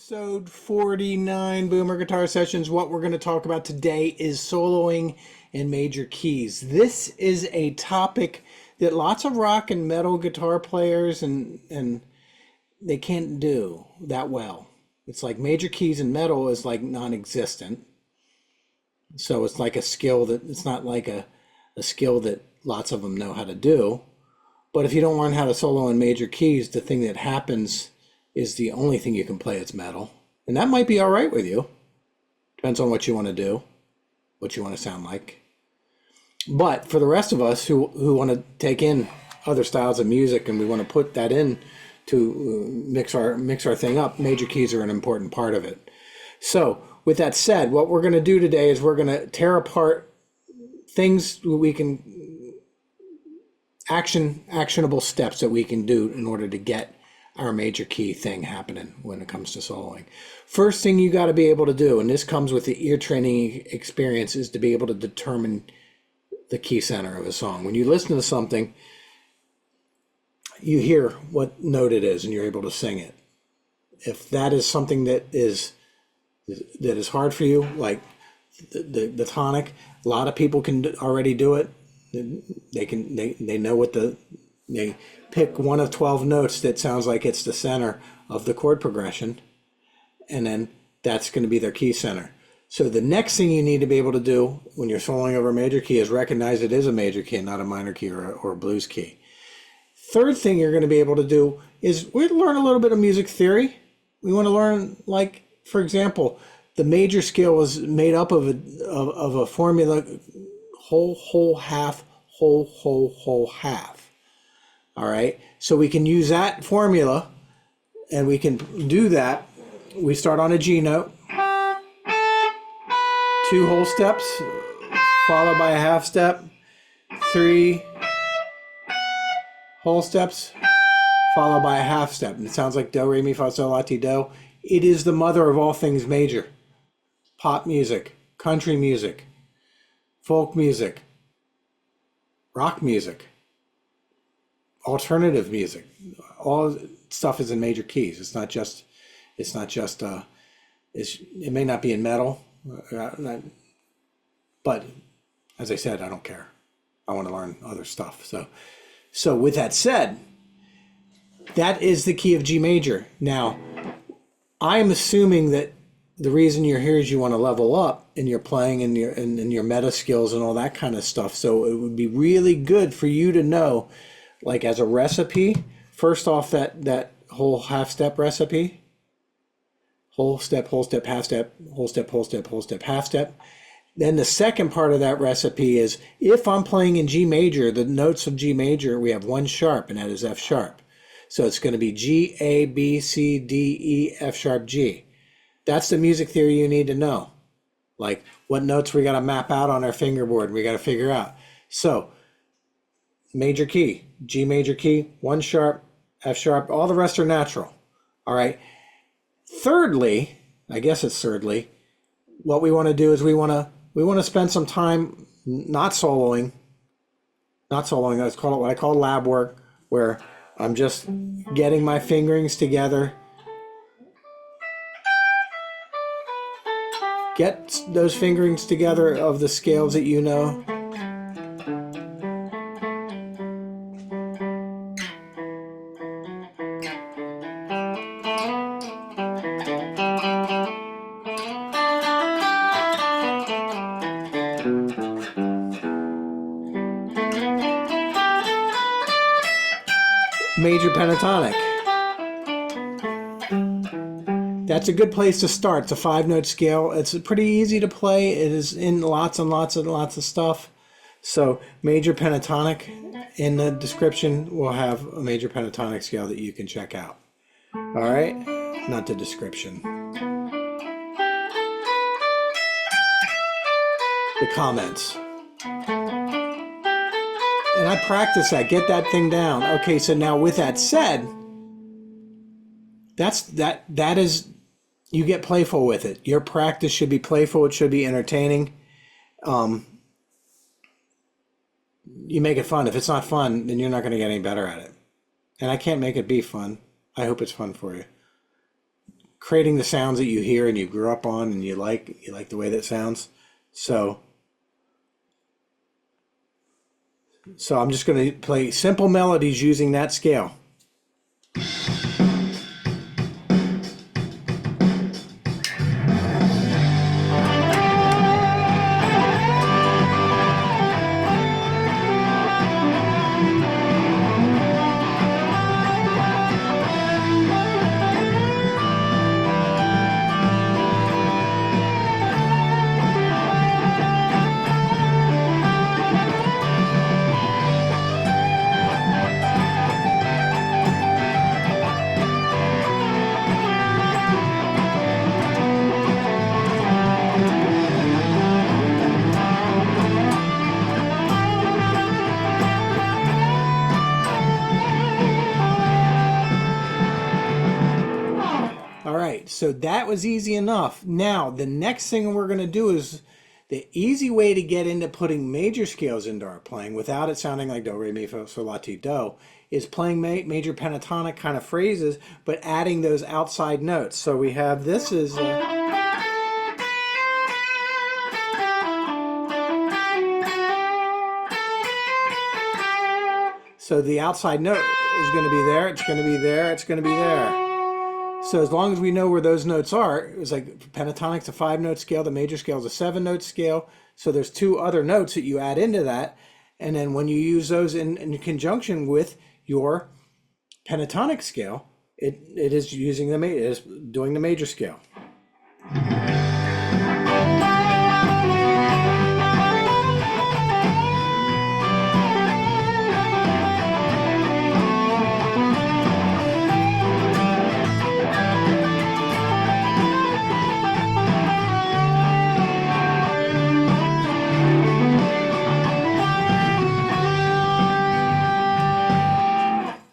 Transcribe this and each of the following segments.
Episode 49 Boomer Guitar Sessions. What we're going to talk about today is soloing in major keys. This is a topic that lots of rock and metal guitar players and they can't do that well. It's like major keys in metal is like non-existent. So it's like a skill that it's not like a skill that lots of them know how to do. But if you don't learn how to solo in major keys, the thing that happens is the only thing you can play is metal. And that might be all right with you. Depends on what you want to do, what you want to sound like. But for the rest of us who want to take in other styles of music and we want to put that in to mix our thing up, major keys are an important part of it. So with that said, what we're going to do today is we're going to tear apart things we can, actionable steps that we can do in order to get our major key thing happening when it comes to soloing. First thing you got to be able to do, and this comes with the ear training experience, is to be able to determine the key center of a song. When you listen to something, you hear what note it is and you're able to sing it. If that is something that is hard for you, like the tonic, a lot of people can already do it. They know what they pick one of 12 notes that sounds like it's the center of the chord progression, and then that's going to be their key center. So the next thing you need to be able to do when you're soloing over a major key is recognize it is a major key, not a minor key or a blues key. Third thing you're going to be able to do is we learn a little bit of music theory. We want to learn, like, for example, the major scale is made up of a formula: whole, half, whole, half. All right, so we can use that formula and we can do that. We start on a G note, 2 whole steps, followed by a half step, 3 whole steps, followed by a half step. And it sounds like do, re, mi, fa, sol, la, ti, do. It is the mother of all things major. Pop music, country music, folk music, rock music, alternative music, all stuff is in major keys. It may not be in metal, but as I said, I don't care. I want to learn other stuff. So with that said, that is the key of G major. Now, I'm assuming that the reason you're here is you want to level up in your playing and your meta skills and all that kind of stuff. So it would be really good for you to know, like as a recipe, first off, that whole half step recipe, whole step, half step, whole step, half step. Then the second part of that recipe is, if I'm playing in G major, the notes of G major, we have 1 sharp, and that is F sharp. So it's going to be G, A, B, C, D, E, F sharp, G. That's the music theory you need to know. Like what notes we got to map out on our fingerboard, we got to figure out. So major key, G major key, 1 sharp, F sharp, all the rest are natural. All right. Thirdly, I guess it's thirdly, what we want to do is we want to spend some time not soloing. Let's call it what I call lab work, where I'm just getting my fingerings together. Get those fingerings together of the scales that you know. Major pentatonic. That's a good place to start. It's a 5-note scale. It's pretty easy to play. It is in lots and lots of stuff. So major pentatonic, in the description we'll have a major pentatonic scale that you can check out. All right, not the description, the comments. And I practice that, get that thing down. Okay, so now with that said, that is, you get playful with it. Your practice should be playful. It should be entertaining. You make it fun. If it's not fun, then you're not going to get any better at it. And I can't make it be fun. I hope it's fun for you. creating the sounds that you hear and you grew up on and you like the way that sounds. So I'm just going to play simple melodies using that scale. All right, so that was easy enough. Now, the next thing we're going to do is the easy way to get into putting major scales into our playing without it sounding like do, re, mi, fa, sol, la, ti, do is playing major pentatonic kind of phrases, but adding those outside notes. So we have this is... so the outside note is going to be there, it's going to be there, it's going to be there. So as long as we know where those notes are, it's like pentatonic's a 5-note scale, the major scale is a 7-note scale. So there's 2 other notes that you add into that. And then when you use those in conjunction with your pentatonic scale, it is using it is doing the major scale.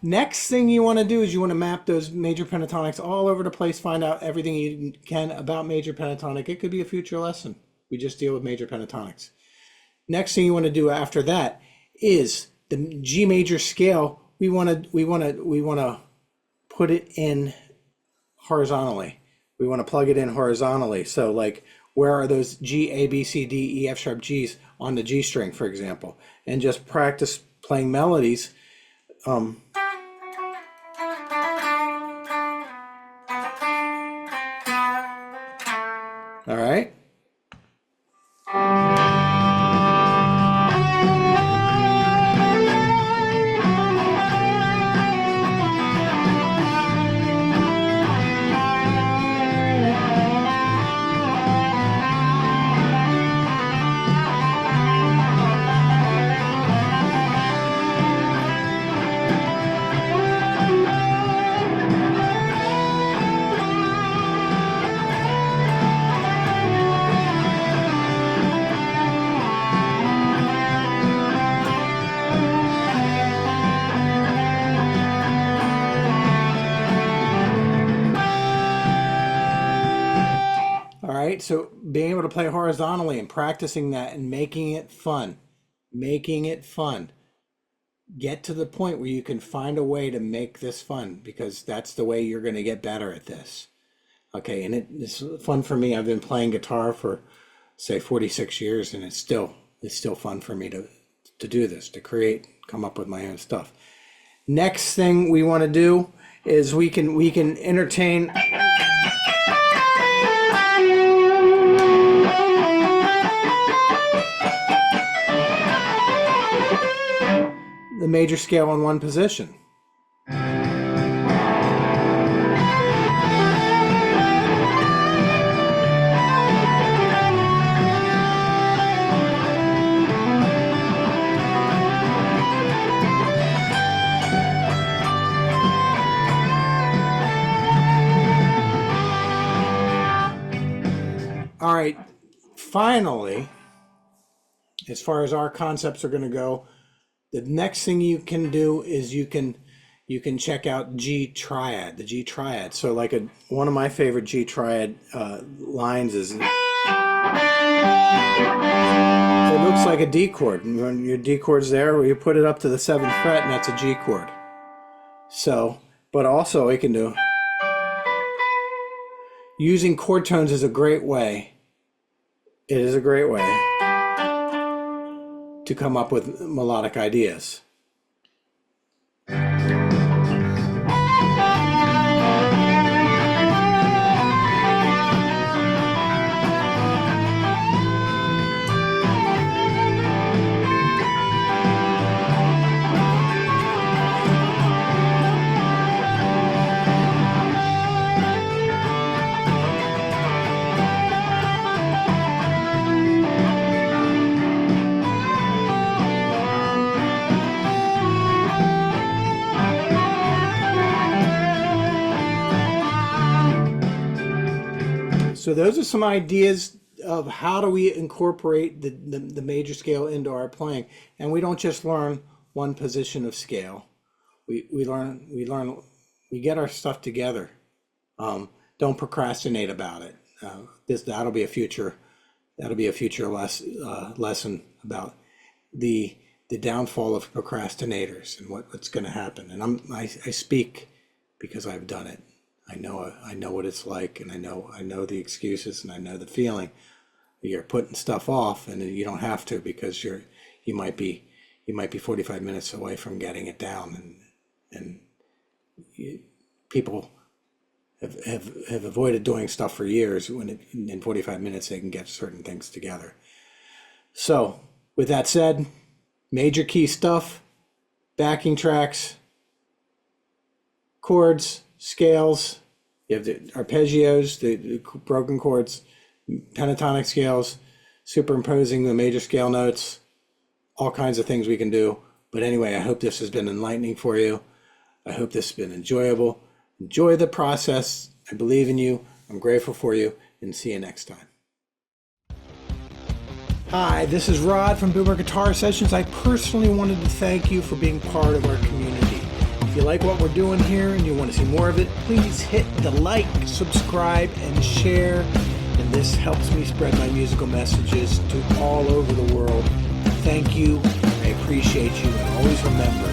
Next thing you want to do is you want to map those major pentatonics all over the place, find out everything you can about major pentatonic. It could be a future lesson. We just deal with major pentatonics. Next thing you want to do after that is the G major scale. We want to put it in horizontally. We want to plug it in horizontally. So like, where are those G, A, B, C, D, E, F sharp Gs on the G string, for example, and just practice playing melodies. All right. So being able to play horizontally and practicing that and making it fun, get to the point where you can find a way to make this fun, because that's the way you're going to get better at this. Okay, and it's fun for me. I've been playing guitar for say 46 years, and it's still fun for me to do this, to create, come up with my own stuff. Next thing we want to do is we can entertain. The major scale in one position. All right, finally, as far as our concepts are going to go, the next thing you can do is you can check out G triad, the G triad. So like one of my favorite G triad lines is, it looks like a D chord. And when your D chord's there, where you put it up to the 7th fret, and that's a G chord. So, but also it can do. using chord tones is a great way. It is a great way to come up with melodic ideas. So those are some ideas of how do we incorporate the major scale into our playing. And we don't just learn one position of scale. We get our stuff together. Don't procrastinate about it. That'll be a future lesson about the downfall of procrastinators and what's going to happen. And I speak because I've done it. I know what it's like, and I know the excuses, and I know the feeling. You're putting stuff off, and you don't have to, because you might be 45 minutes away from getting it down, and people have avoided doing stuff for years when in 45 minutes they can get certain things together. So with that said, major key stuff, backing tracks, chords, scales, you have the arpeggios, the broken chords, pentatonic scales, superimposing the major scale notes, all kinds of things we can do. But anyway, I hope this has been enlightening for you. I hope this has been enjoyable. Enjoy the process. I believe in you. I'm grateful for you, and see you next time. Hi, this is Rod from Boomer Guitar Sessions. I personally wanted to thank you for being part of our community. If you like what we're doing here and you want to see more of it, please hit the like, subscribe, and share. And this helps me spread my musical messages to all over the world. Thank you. I appreciate you. And always remember,